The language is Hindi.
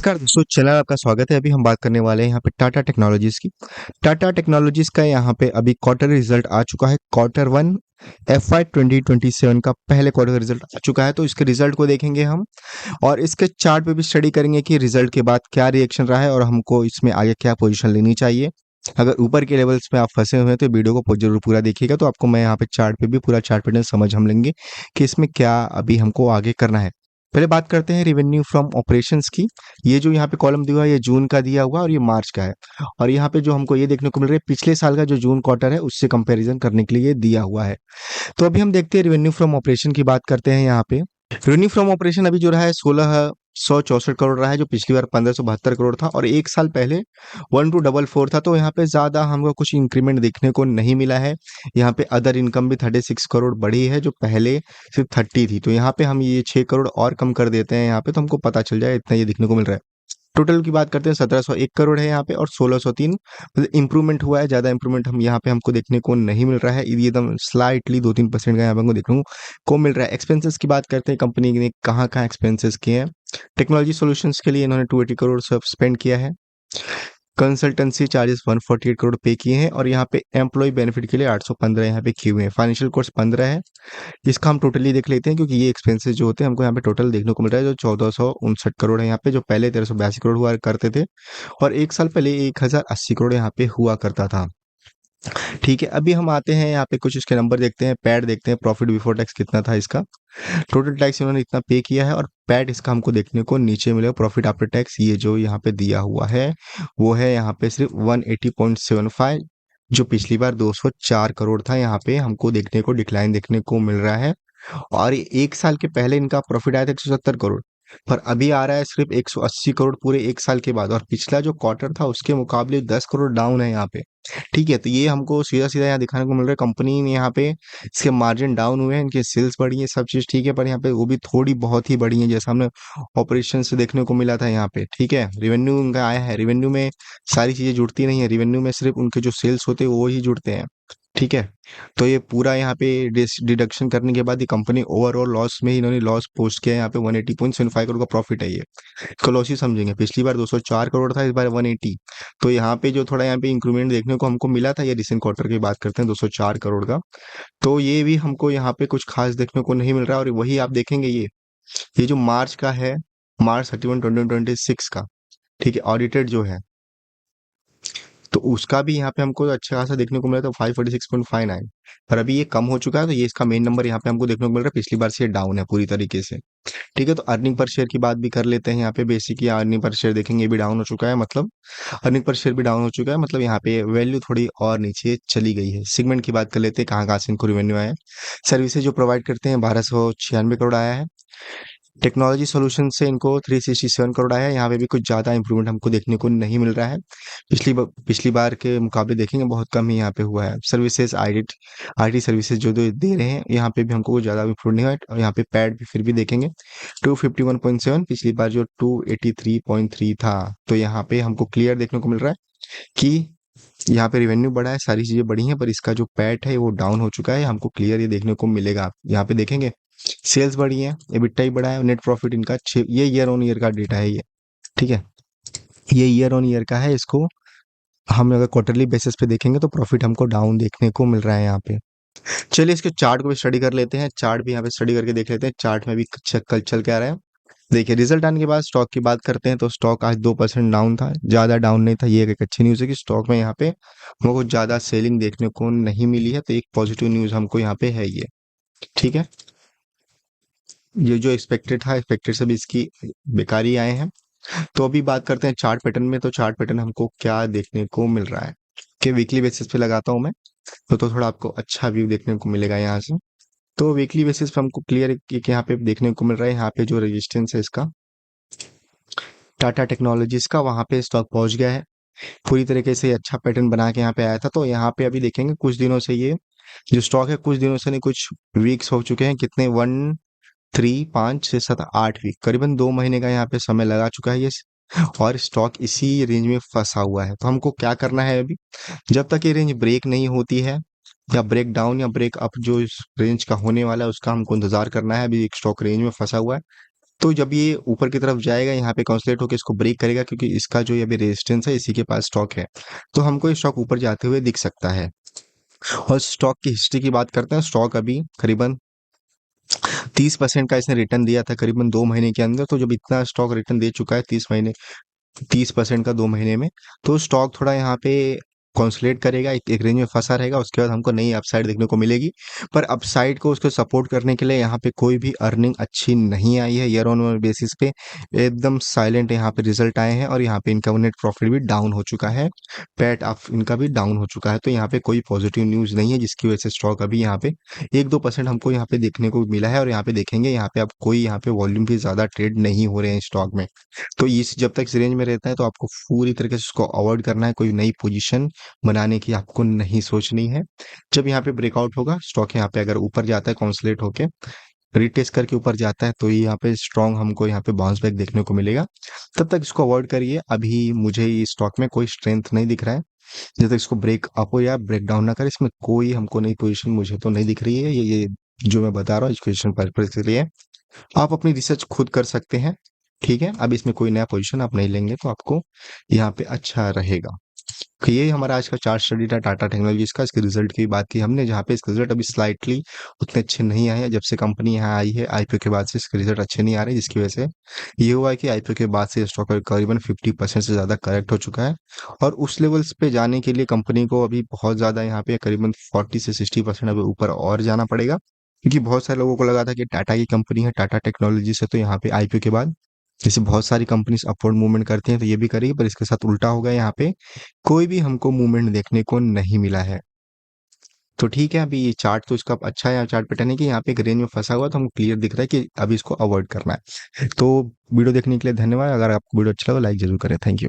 नमस्कार दोस्तों, चैनल आपका स्वागत है। अभी हम बात करने वाले हैं यहाँ पे टाटा टेक्नोलॉजीज की। टाटा टेक्नोलॉजीज का यहाँ पे अभी क्वार्टर रिजल्ट आ चुका है। क्वार्टर वन FY 2027 का पहले क्वार्टर का रिजल्ट आ चुका है। तो इसके रिजल्ट को देखेंगे हम और इसके चार्ट पे भी स्टडी करेंगे कि रिजल्ट के बाद क्या रिएक्शन रहा है और हमको इसमें आगे क्या पोजीशन लेनी चाहिए। अगर ऊपर के लेवल्स में आप फंसे हुए हैं तो वीडियो को जरूर पूरा देखिएगा, तो आपको मैं यहाँ पे चार्ट पे भी पूरा चार्ट पैटर्न समझ हम लेंगे कि इसमें क्या अभी हमको आगे करना है। पहले बात करते हैं रेवेन्यू फ्रॉम ऑपरेशंस की। ये जो यहाँ पे कॉलम दिया हुआ है ये जून का दिया हुआ है और ये मार्च का है। और यहाँ पे जो हमको ये देखने को मिल रहा है पिछले साल का जो जून क्वार्टर है उससे कंपैरिजन करने के लिए ये दिया हुआ है। तो अभी हम देखते हैं रेवेन्यू फ्रॉम ऑपरेशन की बात करते हैं। यहाँ पे रेवेन्यू फ्रॉम ऑपरेशन अभी जो रहा है 1664 रहा है, जो पिछली बार 1572 करोड़ था और एक साल पहले 1244 था। तो यहाँ पे ज्यादा हमको कुछ इंक्रीमेंट देखने को नहीं मिला है। यहाँ पे अदर इनकम भी 36 करोड़ बढ़ी है, जो पहले सिर्फ 30 थी। तो यहाँ पे हम ये 6 करोड़ और कम कर देते हैं यहाँ पे, तो हमको पता चल जाए इतना ये देखने को मिल रहा है। टोटल की बात करते हैं 1701 करोड़ है यहाँ पे और 1603 मतलब इंप्रूवमेंट हुआ है। ज्यादा इंप्रूवमेंट हम यहाँ पे हमको देखने को नहीं मिल रहा है। ये एकदम स्लाइटली 2-3% का यहाँ पे हमको देखने को मिल रहा है। एक्सपेंसेस की बात करते हैं, कंपनी ने कहाँ कहाँ एक्सपेंसेस किए हैं। टेक्नोलॉजी सॉल्यूशंस के लिए इन्होंने 280 करोड़ स्पेंड किया है। कंसल्टेंसी चार्जेस 148 करोड़ पे किए हैं और यहाँ पे एम्प्लॉय बेनिफिट के लिए 815 यहाँ पे किए हुए हैं। फाइनेंशियल कॉस्ट 15 है। इसका हम टोटली देख लेते हैं, क्योंकि ये एक्सपेंसेस जो होते हैं हमको यहाँ पे टोटल देखने को मिल रहा है, जो 1459 करोड़ है यहाँ पे, जो पहले 1382 करोड़ हुआ करते थे और एक साल पहले 1080 करोड़ यहाँ पे हुआ करता था। ठीक है, अभी हम आते हैं यहाँ पे कुछ इसके नंबर देखते हैं। पैड देखते हैं, प्रॉफिट बिफोर टैक्स कितना था इसका। टोटल टैक्स इन्होंने इतना पे किया है और पैड इसका हमको देखने को नीचे मिलेगा। प्रॉफिट आफ्टर टैक्स ये जो यहाँ पे दिया हुआ है वो है यहाँ पे सिर्फ 180.75, जो पिछली बार 204 करोड़ था। यहाँ पे हमको देखने को डिक्लाइन देखने को मिल रहा है। और एक साल के पहले इनका प्रॉफिट आया था 170 करोड़, पर अभी आ रहा है सिर्फ 180 करोड़ पूरे एक साल के बाद। और पिछला जो क्वार्टर था उसके मुकाबले 10 करोड़ डाउन है यहाँ पे। ठीक है, तो ये हमको सीधा सीधा यहाँ दिखाने को मिल रहा है। कंपनी ने यहाँ पे इसके मार्जिन डाउन हुए हैं, इनके सेल्स बढ़ी है, सब चीज ठीक है, पर यहाँ पे वो भी थोड़ी बहुत ही बढ़ी है, जैसा हमने ऑपरेशन से देखने को मिला था यहाँ पे। ठीक है, रेवेन्यू उनका आया है। रेवेन्यू में सारी चीजें जुड़ती नहीं है, रेवेन्यू में सिर्फ उनके जो सेल्स होते हैं वो ही जुड़ते हैं। ठीक है, तो ये पूरा यहाँ पे डिडक्शन करने के बाद ये कंपनी ओवरऑल लॉस में ही इन्होंने लॉस पोस्ट किया है। यहाँ पे 180.75 करोड़ का प्रॉफिट है। ये इसको लॉस ही समझेंगे। पिछली बार 204 करोड़ था, इस बार 180। तो यहाँ पे जो थोड़ा यहाँ पे इंक्रीमेंट देखने को हमको मिला था, ये रिसेंट क्वार्टर की बात करते हैं 204 करोड़ का, तो ये भी हमको यहाँ पे कुछ खास देखने को नहीं मिल रहा है। और वही आप देखेंगे ये जो मार्च का है, मार्च 31 2026 का, ठीक है, ऑडिटेड जो है, तो उसका भी यहाँ पे हमको अच्छा खासा देखने को मिला था 546.59, पर अभी ये कम हो चुका है। तो ये इसका मेन नंबर यहाँ पे हमको देखने को मिल रहा है। पिछली बार से ये डाउन है पूरी तरीके से। ठीक है, तो अर्निंग पर शेयर की बात भी कर लेते हैं। यहाँ पे बेसिक या अर्निंग पर शेयर देखेंगे, ये भी डाउन हो चुका है, मतलब अर्निंग पर शेयर भी डाउन हो चुका है, मतलब यहाँ पे वैल्यू थोड़ी और नीचे चली गई है। सेगमेंट की बात कर लेते हैं, कहाँ कहाँ से इनको रेवेन्यू आया है। सर्विसेज जो प्रोवाइड करते हैं 1296 करोड़ आया है। टेक्नोलॉजी सॉल्यूशन से इनको 367 करोड़ आया है। यहाँ पे भी कुछ ज़्यादा इंप्रूवमेंट हमको देखने को नहीं मिल रहा है। पिछली बार के मुकाबले देखेंगे बहुत कम ही यहाँ पे हुआ है। सर्विसेज आईटी सर्विसेज जो दे रहे हैं, यहाँ पे भी हमको कुछ ज़्यादा इंप्रूव नहीं हुआ है। और यहाँ पे पैड भी फिर भी देखेंगे 251.7, पिछली बार जो 283.3 था। तो यहाँ पे हमको क्लियर देखने को मिल रहा है कि यहाँ पे रेवेन्यू बढ़ा है, सारी चीजें बढ़ी हैं, पर इसका जो पैट है वो डाउन हो चुका है। हमको क्लियर ये देखने को मिलेगा। यहाँ पे देखेंगे सेल्स बढ़ी है, एबिटा ही बढ़ा है, नेट प्रॉफिट इनका ये ईयर ऑन ईयर का डेटा है ये। ठीक है, ये ईयर ऑन ईयर का है। इसको हम अगर क्वार्टरली बेसिस पे देखेंगे तो प्रॉफिट हमको डाउन देखने को मिल रहा है यहाँ पे। चलिए इसके चार्ट को भी स्टडी कर लेते हैं। चार्ट भी यहाँ पे स्टडी करके देख लेते हैं, चार्ट में भी कल चल के आ रहा है। देखिए, रिजल्ट आने के बाद स्टॉक की बात करते हैं, तो स्टॉक आज 2% डाउन था, ज़्यादा डाउन नहीं था। ये एक अच्छी न्यूज़ है कि स्टॉक में यहाँ पे हमको कुछ ज़्यादा सेलिंग देखने को नहीं मिली है, तो एक पॉजिटिव न्यूज़ हमको यहाँ पे है ये। ठीक है, ये जो एक्सपेक्टेड था, एक्सपेक्टेड से भी इसकी बेकारी आए हैं। तो अभी बात करते हैं चार्ट पैटर्न में। तो चार्ट पैटर्न हमको क्या देखने को मिल रहा है कि वीकली बेसिस पे लगाता हूँ मैं, तो थोड़ा आपको अच्छा व्यू देखने को मिलेगा यहाँ से। तो वीकली बेसिस पे हमको क्लियर यहाँ पे देखने को मिल रहा है। यहाँ पे जो रेजिस्टेंस है इसका टाटा टेक्नोलॉजीज का, वहां पे स्टॉक पहुंच गया है। पूरी तरीके से अच्छा पैटर्न बना के यहाँ पे आया था। तो यहाँ पे अभी देखेंगे कुछ दिनों से ये जो स्टॉक है, कुछ दिनों से नहीं, कुछ वीक्स हो चुके हैं। कितने 1 3 5 6 7 8 वीक, करीबन 2 महीने का यहाँ पे समय लगा चुका है ये, और स्टॉक इसी रेंज में फंसा हुआ है। तो हमको क्या करना है अभी, जब तक ये रेंज ब्रेक नहीं होती है, या ब्रेक डाउन या ब्रेक अप जो इस रेंज का होने वाला है, उसका हमको इंतजार करना है। अभी एक स्टॉक रेंज में फंसा हुआ है, तो जब ये ऊपर की तरफ जाएगा यहाँ पे कंसोलिडेट होकर इसको ब्रेक करेगा, क्योंकि इसका जो अभी रेजिस्टेंस है इसी के पास स्टॉक है, तो हमको ये स्टॉक ऊपर जाते हुए दिख सकता है। और स्टॉक की हिस्ट्री की बात करते हैं, स्टॉक अभी करीबन 30% का इसने रिटर्न दिया था करीबन 2 महीने के अंदर। तो जब इतना स्टॉक रिटर्न दे चुका है 30% का 2 महीने में, तो स्टॉक थोड़ा यहाँ पे कंसोलिडेट करेगा, एक रेंज में फंसा रहेगा। उसके बाद हमको नई अपसाइड देखने को मिलेगी, पर अपसाइड को उसको सपोर्ट करने के लिए यहाँ पे कोई भी अर्निंग अच्छी नहीं आई है। ईयर ऑन ईयर बेसिस पे एकदम साइलेंट यहाँ पे रिजल्ट आए हैं, और यहाँ पे इनका नेट प्रॉफिट भी डाउन हो चुका है, पैट ऑफ इनका भी डाउन हो चुका है। तो यहाँ पे कोई पॉजिटिव न्यूज़ नहीं है, जिसकी वजह से स्टॉक अभी यहाँ पे 1-2% हमको यहाँ पे देखने को मिला है। और यहाँ पे देखेंगे, यहाँ पे अब कोई यहाँ पे वॉल्यूम भी ज़्यादा ट्रेड नहीं हो रहे हैं स्टॉक में। तो इस जब तक इस रेंज में रहता है तो आपको पूरी तरीके से उसको अवॉइड करना है, कोई नई पोजीशन बनाने की आपको नहीं सोचनी है। जब यहाँ पे ब्रेकआउट होगा स्टॉक, यहाँ पे अगर ऊपर जाता है कॉन्सलेट होके रिटेस्ट करके ऊपर जाता है, तो ये यहाँ पे स्ट्रॉन्ग हमको यहाँ पे बाउंस बैक देखने को मिलेगा। तब तक इसको अवॉइड करिए। अभी मुझे इस स्टॉक में कोई स्ट्रेंथ नहीं दिख रहा है। जब तक इसको ब्रेक अप हो या ब्रेक डाउन ना करे, इसमें कोई हमको नई पोजीशन मुझे तो नहीं दिख रही है। ये जो मैं बता रहा हूँ एजुकेशन पर्पज के लिए, आप अपनी रिसर्च खुद कर सकते हैं। ठीक है, अब इसमें कोई नया पोजीशन आप नहीं लेंगे तो आपको यहाँ पे अच्छा रहेगा। तो ये हमारा आज का चार्ट स्टडी था टाटा टेक्नोलॉजीज का। इसके रिजल्ट की बात की हमने, जहाँ पे इसके रिजल्ट अभी स्लाइटली उतने अच्छे नहीं आए हैं। जब से कंपनी यहाँ आई है आईपीओ के बाद से इसके रिजल्ट अच्छे नहीं आ रहे, जिसकी वजह से ये हुआ है कि आईपीओ के बाद से स्टॉक करीबन 50% से ज़्यादा करेक्ट हो चुका है। और उस लेवल्स पे जाने के लिए कंपनी को अभी बहुत ज़्यादा यहाँ पे करीबन 40 से 60% अभी ऊपर और जाना पड़ेगा, क्योंकि बहुत सारे लोगों को लगा था कि टाटा की कंपनी है, टाटा टेक्नोलॉजी से, तो यहाँ पे आईपीओ के बाद जैसे बहुत सारी कंपनीज अपवर्ड मूवमेंट करती हैं तो ये भी करेगी, पर इसके साथ उल्टा हो गया। यहाँ पे कोई भी हमको मूवमेंट देखने को नहीं मिला है। तो ठीक है, अभी ये चार्ट तो इसका अच्छा है, चार्ट पैटर्न है कि यहाँ पे एक रेंज में फंसा हुआ, तो हमको क्लियर दिख रहा है कि अभी इसको अवॉइड करना है। तो वीडियो देखने के लिए धन्यवाद। अगर आपको वीडियो अच्छा लगा लाइक जरूर करें। Thank you.